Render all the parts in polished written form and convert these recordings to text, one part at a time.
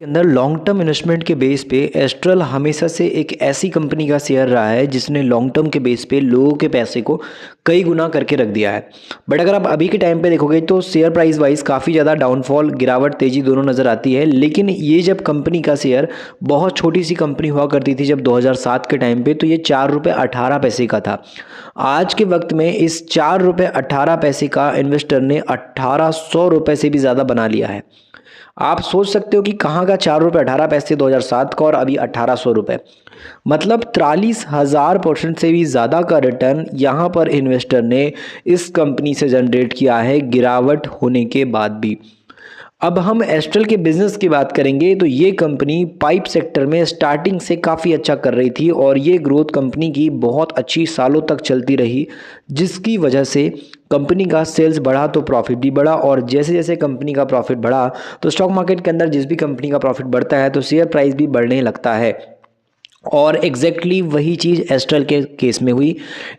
के अंदर long term investment के बेस पे एस्ट्रल हमेशा से एक ऐसी कंपनी का शेयर रहा है जिसने लॉन्ग टर्म के बेस पे लोगों के पैसे को कई गुना करके रख दिया है। बट अगर आप अभी के टाइम पे देखोगे तो शेयर प्राइस वाइज काफ़ी ज़्यादा डाउनफॉल, गिरावट, तेज़ी दोनों नज़र आती है। लेकिन ये जब कंपनी का शेयर बहुत छोटी सी कंपनी हुआ करती थी जब 2007 के टाइम पे, तो ये 4 रुपये 18 पैसे का था। आज के वक्त में इस 4 रुपये 18 पैसे का इन्वेस्टर ने 1800 रुपये से भी ज़्यादा बना लिया है। आप सोच सकते हो कि कहाँ का 4 रुपये 18 पैसे 2007 का और अभी 1800 रुपये, मतलब 43,000% से भी ज़्यादा का रिटर्न यहाँ पर इन्वेस्टर ने इस कंपनी से जनरेट किया है गिरावट होने के बाद भी। अब हम एस्ट्रल के बिज़नेस की बात करेंगे तो ये कंपनी पाइप सेक्टर में स्टार्टिंग से काफ़ी अच्छा कर रही थी और ये ग्रोथ कंपनी की बहुत अच्छी सालों तक चलती रही, जिसकी वजह से कंपनी का सेल्स बढ़ा तो प्रॉफिट भी बढ़ा। और जैसे जैसे कंपनी का प्रॉफिट बढ़ा तो स्टॉक मार्केट के अंदर जिस भी कंपनी का प्रॉफिट बढ़ता है तो शेयर प्राइस भी बढ़ने लगता है। और एग्जैक्टली वही चीज़ एस्ट्रल के केस में हुई।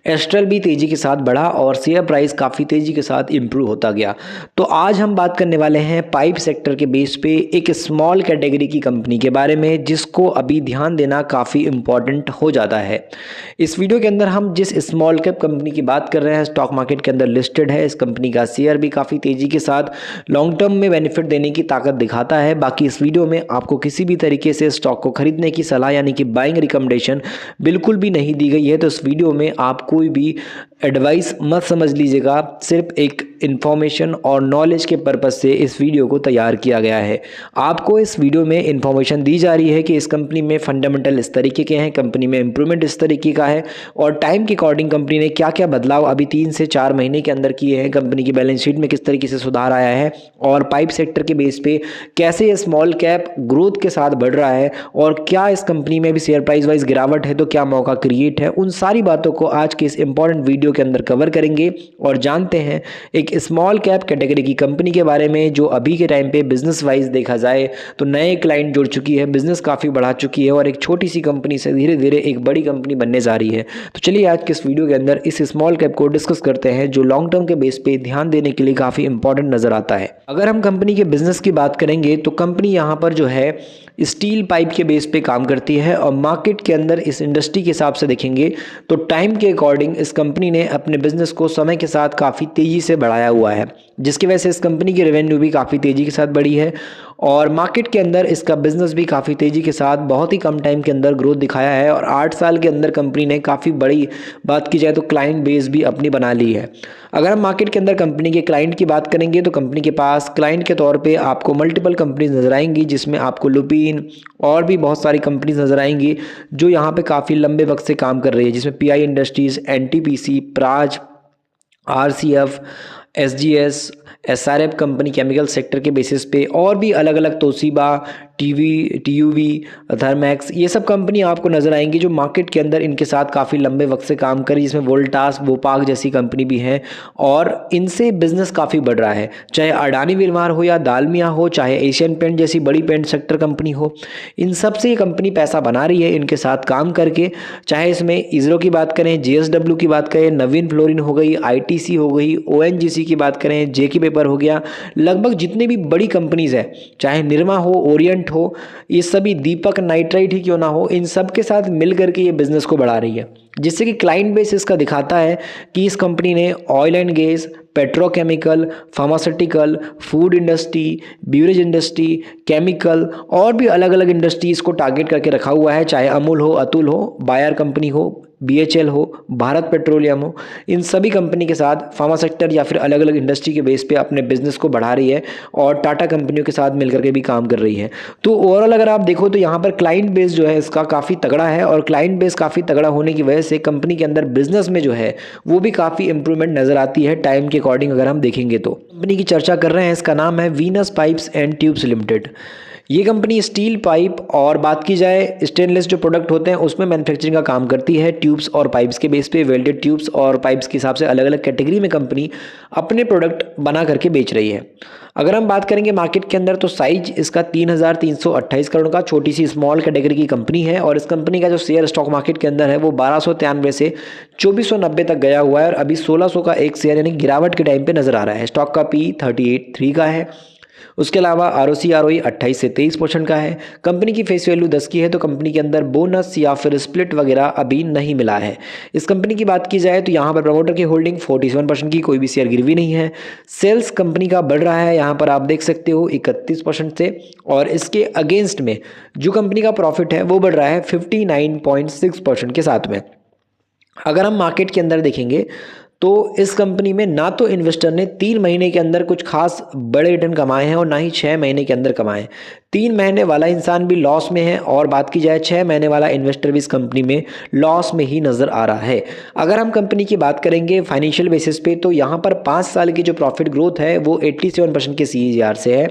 एस्ट्रल भी तेज़ी के साथ बढ़ा और शेयर प्राइस काफ़ी तेज़ी के साथ इम्प्रूव होता गया। तो आज हम बात करने वाले हैं पाइप सेक्टर के बेस पे एक स्मॉल कैटेगरी की कंपनी के बारे में, जिसको अभी ध्यान देना काफ़ी इम्पॉर्टेंट हो जाता है। इस वीडियो के अंदर हम जिस स्मॉल कैप कंपनी की बात कर रहे हैं, स्टॉक मार्केट के अंदर लिस्टेड है, इस कंपनी का शेयर भी काफ़ी तेज़ी के साथ लॉन्ग टर्म में बेनिफिट देने की ताकत दिखाता है। बाकी इस वीडियो में आपको किसी भी तरीके से स्टॉक को खरीदने की सलाह यानी कि बाइंग रिकमेंडेशन बिल्कुल भी नहीं दी गई है। तो इस वीडियो में आप कोई भी एडवाइस मत समझ लीजिएगा, सिर्फ एक इन्फॉर्मेशन और नॉलेज के पर्पज़ से इस वीडियो को तैयार किया गया है। आपको इस वीडियो में इन्फॉर्मेशन दी जा रही है कि इस कंपनी में फंडामेंटल इस तरीके के हैं, कंपनी में इंप्रूवमेंट इस तरीके का है और टाइम के अकॉर्डिंग कंपनी ने क्या क्या बदलाव अभी 3 से 4 महीने के अंदर किए हैं, कंपनी की बैलेंस शीट में किस तरीके से सुधार आया है और पाइप सेक्टर के बेस पे कैसे ये स्मॉल कैप ग्रोथ के साथ बढ़ रहा है और क्या इस कंपनी में भी शेयर प्राइस वाइज गिरावट है तो क्या मौका क्रिएट है। उन सारी बातों को आज के इस इंपॉर्टेंट वीडियो के अंदर कवर करेंगे और जानते हैं एक स्मॉल कैप कैटेगरी की कंपनी के बारे में जो अभी के टाइम पे बिजनेस वाइज देखा जाए तो नए क्लाइंट जुड़ चुकी है, बिजनेस काफ़ी बढ़ा चुकी है और एक छोटी सी कंपनी से धीरे धीरे एक बड़ी कंपनी बनने जा रही है। तो चलिए आज के इस वीडियो के अंदर इस स्मॉल कैप को डिस्कस करते हैं जो लॉन्ग टर्म के बेस पे ध्यान देने के लिए काफ़ी इंपॉर्टेंट नजर आता है। अगर हम कंपनी के बिजनेस की बात करेंगे तो कंपनी यहाँ पर जो है स्टील पाइप के बेस पे काम करती है और मार्केट के अंदर इस इंडस्ट्री के हिसाब से देखेंगे तो टाइम के अकॉर्डिंग इस कंपनी ने अपने बिजनेस को समय के साथ काफ़ी तेज़ी से बढ़ाया हुआ है, जिसकी वजह से इस कंपनी की रेवेन्यू भी काफ़ी तेज़ी के साथ बढ़ी है और मार्केट के अंदर इसका बिजनेस भी काफ़ी तेज़ी के साथ बहुत ही कम टाइम के अंदर ग्रोथ दिखाया है। और 8 साल के अंदर कंपनी ने काफ़ी बड़ी बात की जाए तो क्लाइंट बेस भी अपनी बना ली है। अगर हम मार्केट के अंदर कंपनी के क्लाइंट की बात करेंगे तो कंपनी के पास क्लाइंट के तौर पे आपको मल्टीपल कंपनीज नजर आएंगी, जिसमें आपको लुपिन और भी बहुत सारी कंपनीज नजर आएंगी जो यहाँ पे काफ़ी लंबे वक्त से काम कर रही है, जिसमें pi industries, NTPC, Praj, RCF, SGS, SRF company chemical sector के बेसिस पे और भी अलग अलग, तोशिबा, टीयूवी, थर्मैक्स, ये सब कंपनी आपको नजर आएंगी जो मार्केट के अंदर इनके साथ काफ़ी लंबे वक्त से काम कर रही है, जिसमें वोल्टास, वोपाक जैसी कंपनी भी हैं और इनसे बिजनेस काफ़ी बढ़ रहा है। चाहे अडानी विलमार हो या दालमिया हो, चाहे एशियन पेंट जैसी बड़ी पेंट सेक्टर कंपनी हो, इन सब से ये कंपनी पैसा बना रही है इनके साथ काम करके। चाहे इसमें इसरो की बात करें, जेएसडब्ल्यू की बात करें, नवीन फ्लोरिन हो गई, आईटीसी हो गई, ओएनजीसी की बात करें, जेके पेपर हो गया, लगभग जितनी भी बड़ी कंपनीज है, चाहे निरमा हो, ओरिएंट हो, ये सभी, दीपक नाइट्राइट ही क्यों ना हो, इन सब के साथ मिल करके ये बिजनेस को बढ़ा रही है, जिससे कि क्लाइंट बेस इसका दिखाता है कि इस कंपनी ने oil and gas, petrochemical, pharmaceutical, food industry, beverage industry, chemical और भी अलग अलग इंडस्ट्रीज को टारगेट करके रखा हुआ है। चाहे अमूल हो, अतुल हो, बायर कंपनी हो, बीएचएल हो, भारत पेट्रोलियम हो, इन सभी कंपनी के साथ फार्मा सेक्टर या फिर अलग अलग इंडस्ट्री के बेस पे अपने बिजनेस को बढ़ा रही है और टाटा कंपनियों के साथ मिलकर के भी काम कर रही है। तो ओवरऑल अगर आप देखो तो यहाँ पर क्लाइंट बेस जो है इसका काफ़ी तगड़ा है और क्लाइंट बेस काफ़ी तगड़ा होने की वजह से कंपनी के अंदर बिजनेस में जो है वो भी काफ़ी इंप्रूवमेंट नजर आती है टाइम के अकॉर्डिंग। अगर हम देखेंगे तो कंपनी की चर्चा कर रहे हैं, इसका नाम है Venus pipes and tubes limited. ये कंपनी स्टील पाइप और बात की जाए स्टेनलेस जो प्रोडक्ट होते हैं उसमें मैन्युफैक्चरिंग का काम करती है। ट्यूब्स और पाइप्स के बेस पे वेल्डेड ट्यूब्स और पाइप्स के हिसाब से अलग अलग कैटेगरी में कंपनी अपने प्रोडक्ट बना करके बेच रही है। अगर हम बात करेंगे मार्केट के अंदर तो साइज इसका 3,328 करोड़ का छोटी सी स्मॉल कैटेगरी की कंपनी है और इस कंपनी का जो शेयर स्टॉक मार्केट के अंदर है वो 1293 से 2490 तक गया हुआ है और अभी 1600 का एक शेयर यानी गिरावट के टाइम पे नजर आ रहा है। स्टॉक का पी 38.3 का है। उसके अलावा आरओसी आरओई 28 से 23% का है। कंपनी की फेस वैल्यू 10 की है, तो कंपनी के अंदर बोनस या फिर स्प्लिट वगैरह अभी नहीं मिला है। इस कंपनी की बात की जाए तो यहाँ पर प्रमोटर की होल्डिंग 47% की, कोई भी शेयर गिरवी नहीं है। सेल्स कंपनी का बढ़ रहा है, यहाँ पर आप देख सकते हो 31% से, और इसके अगेंस्ट में जो कंपनी का प्रॉफिट है वो बढ़ रहा है 59.6% के साथ में। अगर हम मार्केट के अंदर देखेंगे तो इस कंपनी में ना तो इन्वेस्टर ने 3 महीने के अंदर कुछ खास बड़े रिटर्न कमाए हैं और ना ही 6 महीने के अंदर कमाए हैं। 3 महीने वाला इंसान भी लॉस में है, और बात की जाए 6 महीने वाला इन्वेस्टर भी इस कंपनी में लॉस में ही नज़र आ रहा है। अगर हम कंपनी की बात करेंगे फाइनेंशियल बेसिस पे, तो यहाँ पर 5 साल की जो प्रॉफिट ग्रोथ है वो 87% के CAGR से है।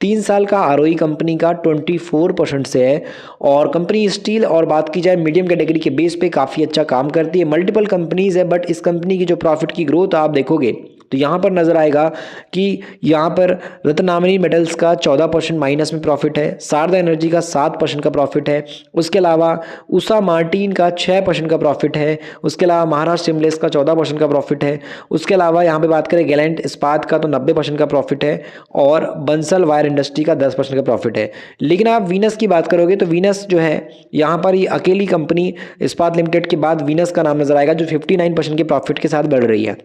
3 साल का आरओई कंपनी का 24% से है, और कंपनी स्टील और बात की जाए मीडियम कैटेगरी के बेस पे काफ़ी अच्छा काम करती है। मल्टीपल कंपनीज है, बट इस कंपनी की जो प्रॉफिट की ग्रोथ आप देखोगे तो यहाँ पर नज़र आएगा कि यहाँ पर रत्नामणि मेटल्स का 14% माइनस में प्रॉफिट है, शारदा एनर्जी का 7% का प्रॉफिट है, उसके अलावा उषा मार्टिन का 6% का प्रॉफिट है, उसके अलावा महाराष्ट्र सिमलेस का 14% का प्रॉफिट है, उसके अलावा यहाँ पे बात करें गैलेंट इस्पात का तो 90% का प्रॉफिट है, और बंसल वायर इंडस्ट्री का 10% का प्रॉफिट है। लेकिन आप वीनस की बात करोगे तो वीनस जो है यहाँ पर ये अकेली कंपनी इस्पात लिमिटेड के बाद वीनस का नाम नजर आएगा, जो 59% के प्रॉफिट के साथ बढ़ रही है।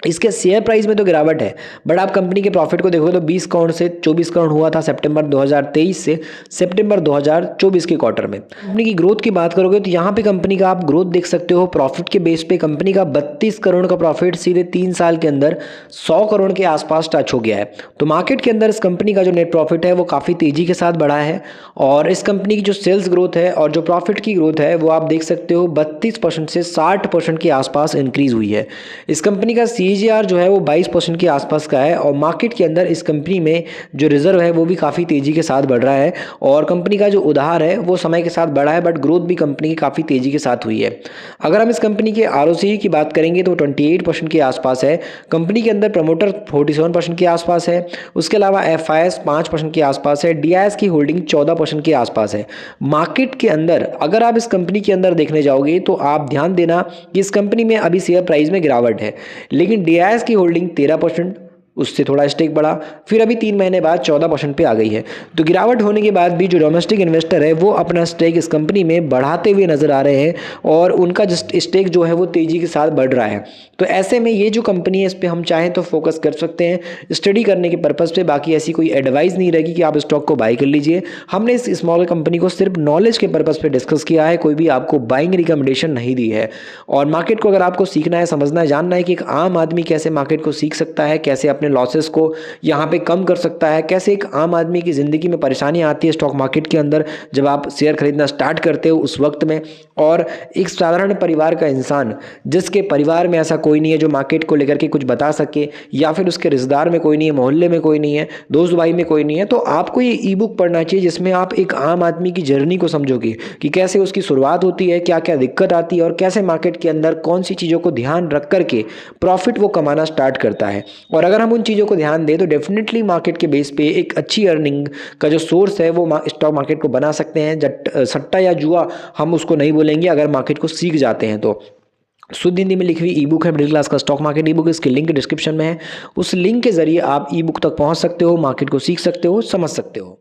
इसके शेयर प्राइस में तो गिरावट है, बट आप कंपनी के प्रॉफिट को देखोगे तो 20 करोड़ से 24 करोड़ हुआ था सितंबर 2023 से सितंबर 2024 के क्वार्टर में। कंपनी की ग्रोथ की बात करोगे तो यहाँ पे कंपनी का आप ग्रोथ देख सकते हो। प्रॉफिट के बेस पे कंपनी का 32 करोड़ का प्रॉफिट सीधे 3 साल के अंदर 100 करोड़ के आसपास टच हो गया है। तो मार्केट के अंदर इस कंपनी का जो नेट प्रॉफिट है वो काफ़ी तेजी के साथ बढ़ा है, और इस कंपनी की जो सेल्स ग्रोथ है और जो प्रॉफिट की ग्रोथ है वो आप देख सकते हो 32% से 60% के आसपास इंक्रीज हुई है। इस कंपनी का CAGR जो है वो 22% के आसपास का है, और मार्केट के अंदर इस कंपनी में जो रिजर्व है वो भी काफ़ी तेज़ी के साथ बढ़ रहा है, और कंपनी का जो उधार है वो समय के साथ बढ़ा है, बट ग्रोथ भी कंपनी की काफ़ी तेज़ी के साथ हुई है। अगर हम इस कंपनी के ROCE की बात करेंगे तो 28% के आसपास है। कंपनी के अंदर प्रमोटर 47% के आसपास है, उसके अलावा FIS 5% के आसपास है, DIS की होल्डिंग 14% के आसपास है। मार्केट के अंदर अगर आप इस कंपनी के अंदर देखने जाओगे तो आप ध्यान देना कि इस कंपनी में अभी शेयर प्राइस में गिरावट है, लेकिन DIS की होल्डिंग 13%, उससे थोड़ा स्टेक बढ़ा, फिर अभी 3 महीने बाद 14% पे आ गई है। तो गिरावट होने के बाद भी जो डोमेस्टिक इन्वेस्टर है वो अपना स्टेक इस कंपनी में बढ़ाते हुए नजर आ रहे हैं, और उनका स्टेक जो है वो तेजी के साथ बढ़ रहा है। तो ऐसे में ये जो कंपनी है इस पर हम चाहें तो फोकस कर सकते हैं स्टडी करने के पर्पज़ पे। बाकी ऐसी कोई एडवाइस नहीं रहेगी कि आप स्टॉक को बाई कर लीजिए। हमने इस स्मॉल कंपनी को सिर्फ नॉलेज के पर्पज़ पे डिस्कस किया है, कोई भी आपको बाइंग रिकमेंडेशन नहीं दी है। और मार्केट को अगर आपको सीखना है, समझना है, जानना है कि एक आम आदमी कैसे मार्केट को सीख सकता है, कैसे अपने लॉसेस को यहाँ पे कम कर सकता है, कैसे एक आम आदमी की ज़िंदगी में परेशानी आती है स्टॉक मार्केट के अंदर जब आप शेयर खरीदना स्टार्ट करते हो उस वक्त में, और एक साधारण परिवार का इंसान जिसके परिवार में ऐसा कोई नहीं है जो मार्केट को लेकर के कुछ बता सके, या फिर उसके रिश्तेदार में कोई नहीं है, मोहल्ले में कोई नहीं है, दोस्त भाई में कोई नहीं है, तो आपको ये ई बुक पढ़ना चाहिए जिसमें आप एक आम आदमी की जर्नी को समझोगे कि कैसे उसकी शुरुआत होती है, क्या क्या दिक्कत आती है, और कैसे मार्केट के अंदर कौन सी चीज़ों को ध्यान रख करके प्रॉफिट वो कमाना स्टार्ट करता है। और अगर हम उन चीज़ों को ध्यान दें तो डेफिनेटली मार्केट के बेस पे एक अच्छी अर्निंग का जो सोर्स है वो स्टॉक मार्केट को बना सकते हैं। सट्टा या जुआ हम उसको नहीं बोलेंगे अगर मार्केट को सीख जाते हैं तो। शुद्ध हिंदी में लिखी हुई ई बुक है मिडिल क्लास का स्टॉक मार्केट ई बुक, इसकी लिंक डिस्क्रिप्शन में है। उस लिंक के जरिए आप ई बुक तक पहुंच सकते हो, मार्केट को सीख सकते हो, समझ सकते हो।